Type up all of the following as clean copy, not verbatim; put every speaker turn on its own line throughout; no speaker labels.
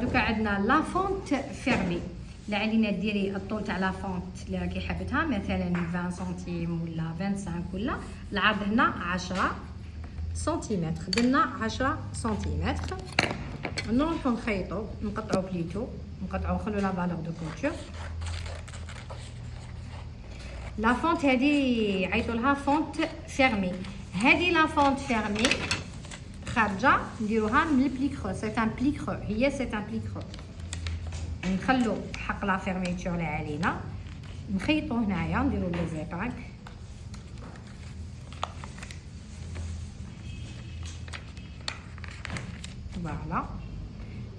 دوكا عندنا لا فونت فيرمي. لا علينا ديري الطول تاع لا فونت اللي راكي حابتها، مثلا 20 سنتيم ولا 25 ولا العرض هنا 10 سنتيمتر. درنا 10 سنتيمتر. نروحو نخيطو، نقطعو بليتو، نقطعو نخلو لا فالور دو كونتور. لا فونت هادي عيطوا لها فونت فيرمي. هادي لا فونت فيرمي خارجه نديروها من البلي كرو، سي ان بلي كرو، هي سي ان بلي كرو. نخلو حق لا فيرميتور اللي علينا، نخيطو هنايا نديرو لي زيباك. فوالا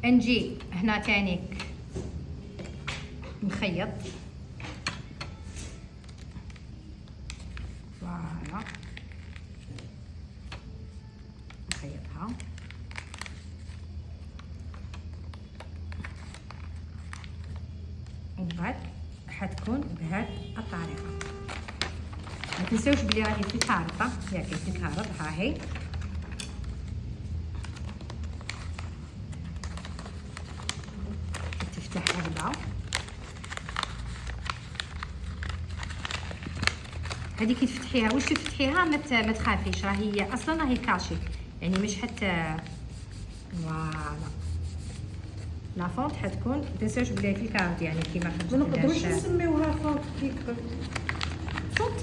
نجي هنا تانيك نخيط. فوالا نخيطها. ومن بعد حتكون بهاد الطريقه. ما تنساوش بلي راهي في الخارطه، ياك في الخارطه ها هي. تفتح هكذا. هذه كي تفتحيها واش تفتحيها ما تخافيش، راهي اصلا راهي كاشي، يعني مش حتى. فوالا لا فونت حتكون ما تنساوش بلي في الكارت، يعني كيما
ما نقدروش نسميوها فونت بليكرو،
فونت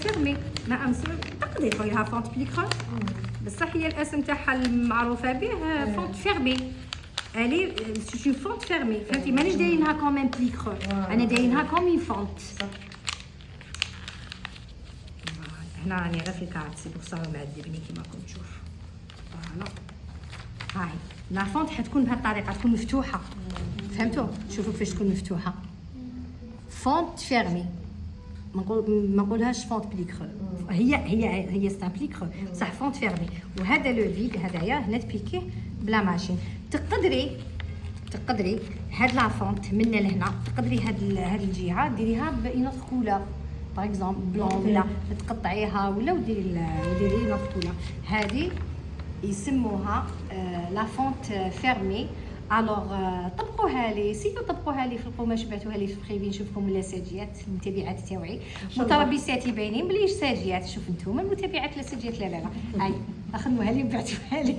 فيرمي. ما تقدري تقوليها فونت بليكرو، بصح هي الاسم تاعها المعروفه به فونت فيرمي. الي سي فونت فيرمي، فهمتي؟ مانيش دايرينها كوميم بليكرو، انا دايرينها كومي فونت. هنا راني غير في الكارت، سي بوغ سا معذبني كيما راكم تشوفوا. فوالا هاي لا فونت حتكون بهذه الطريقه، تكون مفتوحه. فهمتوا؟ شوفوا كيفاش تكون مفتوحه. فونت فيرمي، ما نقولهاش فونت بليكرو، هي ستان بليكرو صح، فونت فيرمي. وهذا لو فيد هذايا هنا تبيكيه بلا ماشين. تقدري هاد لا فونت من لهنا، تقدري هاد الجهه ديريها بإنوت كولور، باغ اكزومبل بلون، ولا تقطعيها ولا وديري نوت كولور. هذه يسموها لا فونت فيرمي. الوغ طبقوها لي، سيتو طبقوها لي في القماش، بعثوها لي في البريفي نشوفكم لاساجيات المتابعات تاوعي. متربصاتي باينين بلي ساجيات، شوف نتوما المتابعات لاساجيات. لا هاي اخذوها لي وبعثوها لي.